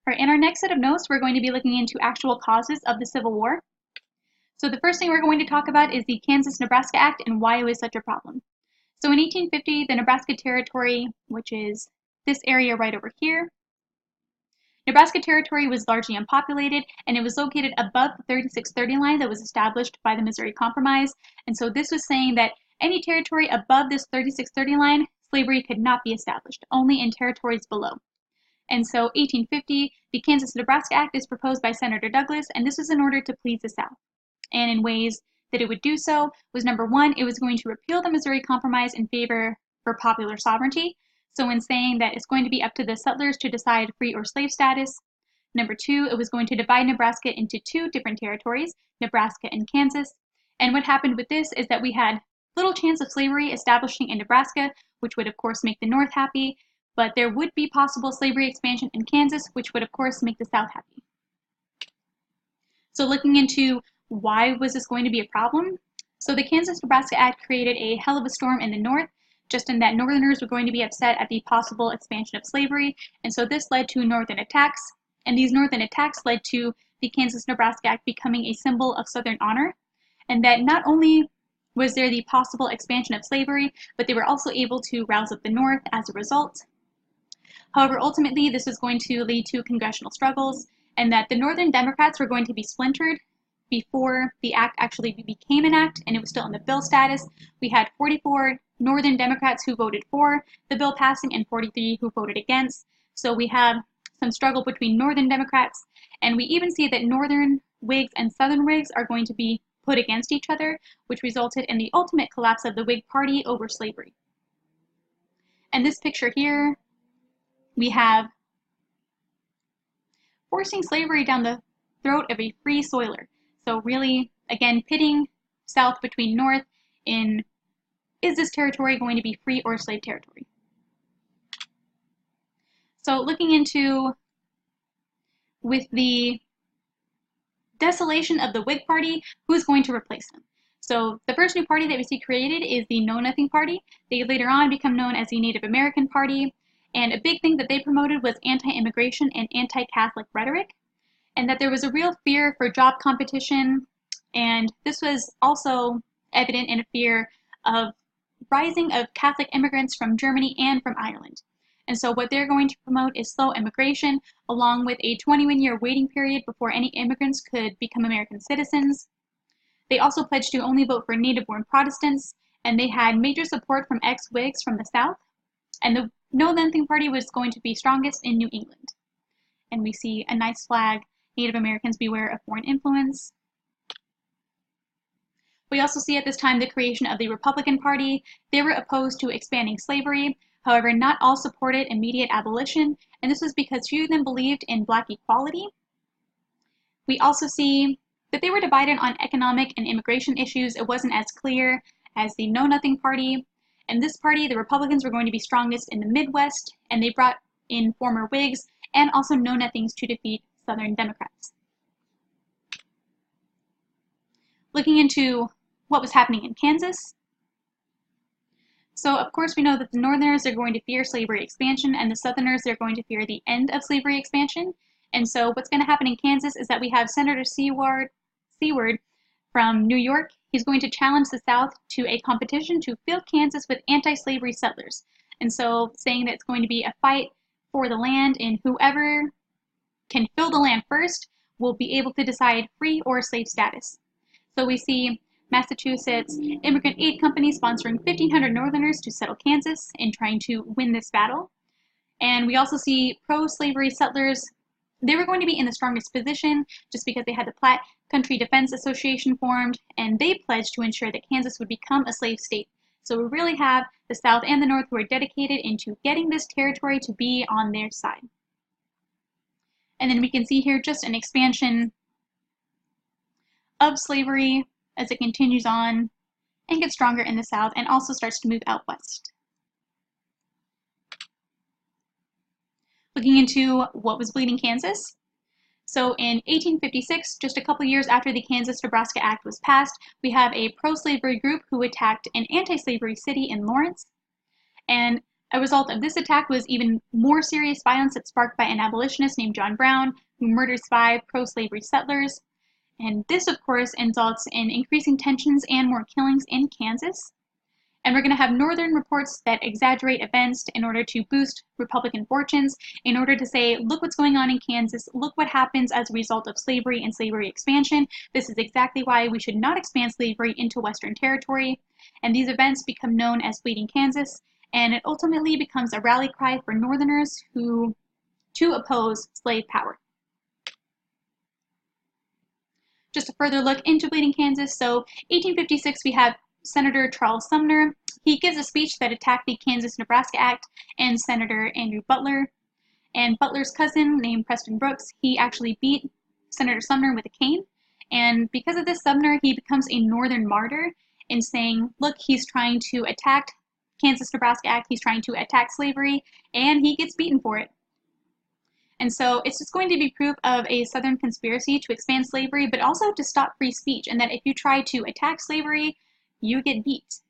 All right, in our next set of notes, we're going to be looking into actual causes of the Civil War. So the first thing we're going to talk about is the Kansas-Nebraska Act and why it was such a problem. So in 1850, the Nebraska Territory, which is this area right over here, Nebraska Territory was largely unpopulated, and it was located above the 3630 line that was established by the Missouri Compromise. And so this was saying that any territory above this 3630 line, slavery could not be established, only in territories below. And so 1850, the Kansas-Nebraska Act is proposed by Senator Douglas, and this was in order to please the South. And in ways that it would do so was, number one, it was going to repeal the Missouri Compromise in favor for popular sovereignty. So in saying that it's going to be up to the settlers to decide free or slave status. Number two, it was going to divide Nebraska into two different territories, Nebraska and Kansas. And what happened with this is that we had little chance of slavery establishing in Nebraska, which would of course make the North happy, but there would be possible slavery expansion in Kansas, which would of course make the South happy. So looking into why was this going to be a problem? So the Kansas-Nebraska Act created a hell of a storm in the North, just in that Northerners were going to be upset at the possible expansion of slavery, and so this led to Northern attacks, and these Northern attacks led to the Kansas-Nebraska Act becoming a symbol of Southern honor, and that not only was there the possible expansion of slavery, but they were also able to rouse up the North as a result. However, ultimately, this was going to lead to congressional struggles, and that the Northern Democrats were going to be splintered before the act actually became an act, and it was still in the bill status. We had 44 Northern Democrats who voted for the bill passing and 43 who voted against. So we have some struggle between Northern Democrats, and we even see that Northern Whigs and Southern Whigs are going to be put against each other, which resulted in the ultimate collapse of the Whig Party over slavery. And this picture here, we have forcing slavery down the throat of a free soiler. So really, again, pitting South between North in, is this territory going to be free or slave territory? So looking into, with the desolation of the Whig Party, who's going to replace them? So the first new party that we see created is the Know Nothing Party. They later on become known as the Native American Party. And a big thing that they promoted was anti-immigration and anti-Catholic rhetoric, and that there was a real fear for job competition, and this was also evident in a fear of rising of Catholic immigrants from Germany and from Ireland. And so what they're going to promote is slow immigration, along with a 21-year waiting period before any immigrants could become American citizens. They also pledged to only vote for native-born Protestants, and they had major support from ex-Whigs from the South, and the Know Nothing Party was going to be strongest in New England. And we see a nice flag, Native Americans beware of foreign influence. We also see at this time the creation of the Republican Party. They were opposed to expanding slavery, however, not all supported immediate abolition, and this was because few of them believed in Black equality. We also see that they were divided on economic and immigration issues. It wasn't as clear as the Know Nothing Party. And this party, the Republicans, were going to be strongest in the Midwest, and they brought in former Whigs and also Know Nothings to defeat Southern Democrats. Looking into what was happening in Kansas. So, of course, we know that the Northerners are going to fear slavery expansion, and the Southerners are going to fear the end of slavery expansion. And so what's going to happen in Kansas is that we have Senator Seward from New York. He's going to challenge the South to a competition to fill Kansas with anti-slavery settlers. And so saying that it's going to be a fight for the land, and whoever can fill the land first will be able to decide free or slave status. So we see Massachusetts Immigrant Aid Company sponsoring 1,500 Northerners to settle Kansas and trying to win this battle. And we also see pro-slavery settlers. They were going to be in the strongest position just because they had the Platte Country Defense Association formed, and they pledged to ensure that Kansas would become a slave state. So we really have the South and the North who are dedicated into getting this territory to be on their side. And then we can see here just an expansion of slavery as it continues on and gets stronger in the South and also starts to move out west. Looking into what was bleeding Kansas. So in 1856, just a couple years after the Kansas-Nebraska Act was passed, we have a pro-slavery group who attacked an anti-slavery city in Lawrence. And A result of this attack was even more serious violence that's sparked by an abolitionist named John Brown, who murders 5 pro-slavery settlers. And this, of course, results in increasing tensions and more killings in Kansas. And we're going to have northern reports that exaggerate events in order to boost Republican fortunes, in order to say, look what's going on in Kansas, look what happens as a result of slavery and slavery expansion. This is exactly why we should not expand slavery into Western territory. And these events become known as Bleeding Kansas, and it ultimately becomes a rally cry for Northerners to oppose slave power. Just a further look into Bleeding Kansas. So 1856, we have Senator Charles Sumner. He gives a speech that attacked the Kansas-Nebraska Act and Senator Andrew Butler. And Butler's cousin, named Preston Brooks, he actually beat Senator Sumner with a cane. And because of this, Sumner, he becomes a Northern martyr in saying, look, he's trying to attack Kansas-Nebraska Act, he's trying to attack slavery, and he gets beaten for it. And so it's just going to be proof of a Southern conspiracy to expand slavery, but also to stop free speech, and that if you try to attack slavery, you get beat.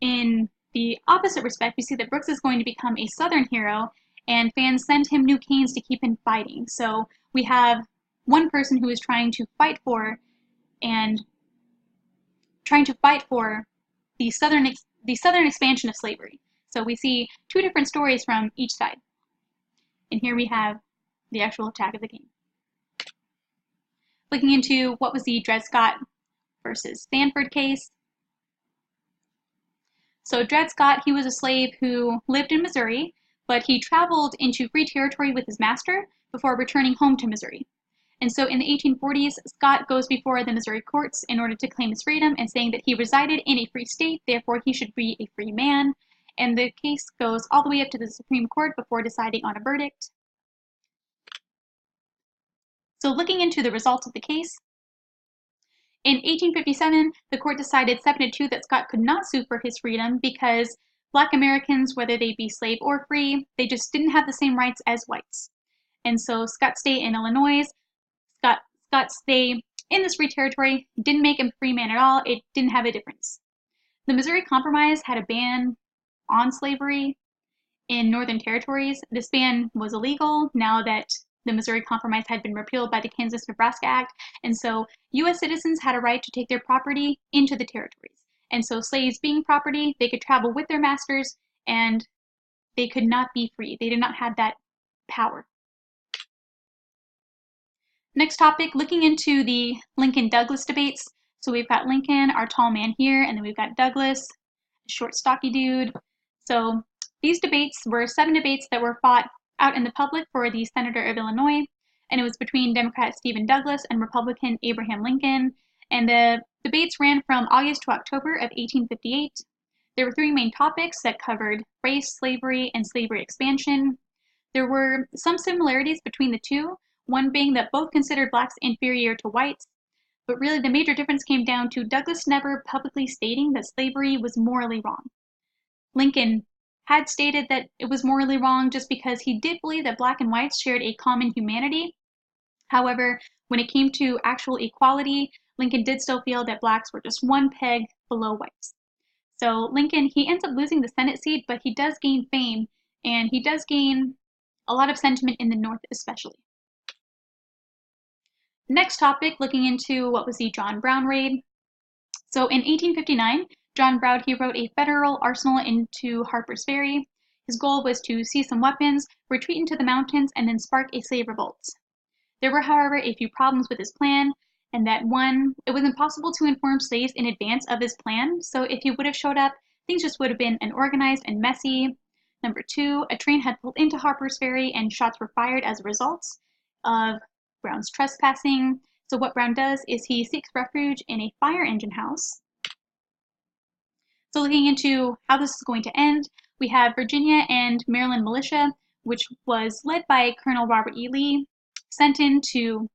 In the opposite respect, we see that Brooks is going to become a Southern hero, and fans send him new canes to keep him fighting. So we have one person who is trying to fight for the Southern expansion of slavery. So we see 2 different stories from each side. And here we have the actual attack of the cane. Looking into what was the Dred Scott versus Stanford case. So Dred Scott, he was a slave who lived in Missouri, but he traveled into free territory with his master before returning home to Missouri. And so in the 1840s, Scott goes before the Missouri courts in order to claim his freedom and saying that he resided in a free state, therefore he should be a free man. And the case goes all the way up to the Supreme Court before deciding on a verdict. So looking into the results of the case, in 1857, the court decided 7-2 that Scott could not sue for his freedom because Black Americans, whether they be slave or free, they just didn't have the same rights as whites. And so Scott stay in Illinois, Scott stay in this free territory didn't make him a free man at all. It didn't have a difference. The Missouri Compromise had a ban on slavery in northern territories. This ban was illegal now that the Missouri Compromise had been repealed by the Kansas-Nebraska Act, and so U.S. citizens had a right to take their property into the territories. And so slaves being property, they could travel with their masters, and they could not be free. They did not have that power. Next topic, looking into the Lincoln-Douglas debates. So we've got Lincoln, our tall man here, and then we've got Douglas, a short, stocky dude. So these debates were 7 debates that were fought out in the public for the Senator of Illinois, and it was between Democrat Stephen Douglas and Republican Abraham Lincoln, and the debates ran from August to October of 1858. There were 3 main topics that covered race, slavery, and slavery expansion. There were some similarities between the 2, one being that both considered blacks inferior to whites, but really the major difference came down to Douglas never publicly stating that slavery was morally wrong. Lincoln had stated that it was morally wrong just because he did believe that black and whites shared a common humanity. However, when it came to actual equality, Lincoln did still feel that blacks were just 1 peg below whites. So Lincoln, he ends up losing the Senate seat, but he does gain fame, and he does gain a lot of sentiment in the North especially. Next topic, looking into what was the John Brown raid. So in 1859, John Brown, he wrote a federal arsenal into Harper's Ferry. His goal was to seize some weapons, retreat into the mountains, and then spark a slave revolt. There were, however, a few problems with his plan, and that 1, it was impossible to inform slaves in advance of his plan, so if he would have showed up, things just would have been unorganized and messy. Number 2, a train had pulled into Harper's Ferry and shots were fired as a result of Brown's trespassing. So what Brown does is he seeks refuge in a fire engine house. So looking into how this is going to end, we have Virginia and Maryland militia, which was led by Colonel Robert E. Lee, sent in to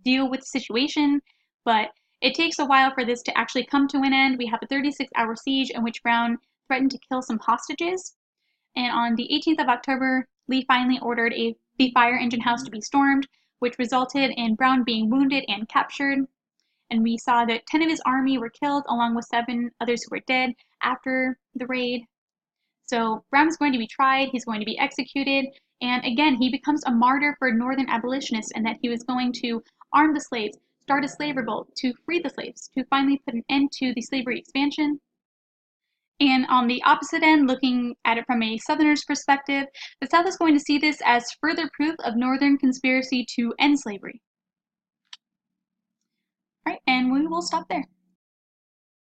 deal with the situation, but it takes a while for this to actually come to an end. We have a 36-hour siege in which Brown threatened to kill some hostages, and on the 18th of October, Lee finally ordered the fire engine house to be stormed, which resulted in Brown being wounded and captured. And we saw that 10 of his army were killed, along with 7 others who were dead after the raid. So Brown's going to be tried, he's going to be executed, and again, he becomes a martyr for Northern abolitionists in that he was going to arm the slaves, start a slave revolt to free the slaves, to finally put an end to the slavery expansion. And on the opposite end, looking at it from a Southerner's perspective, the South is going to see this as further proof of Northern conspiracy to end slavery. All right, and we will stop there.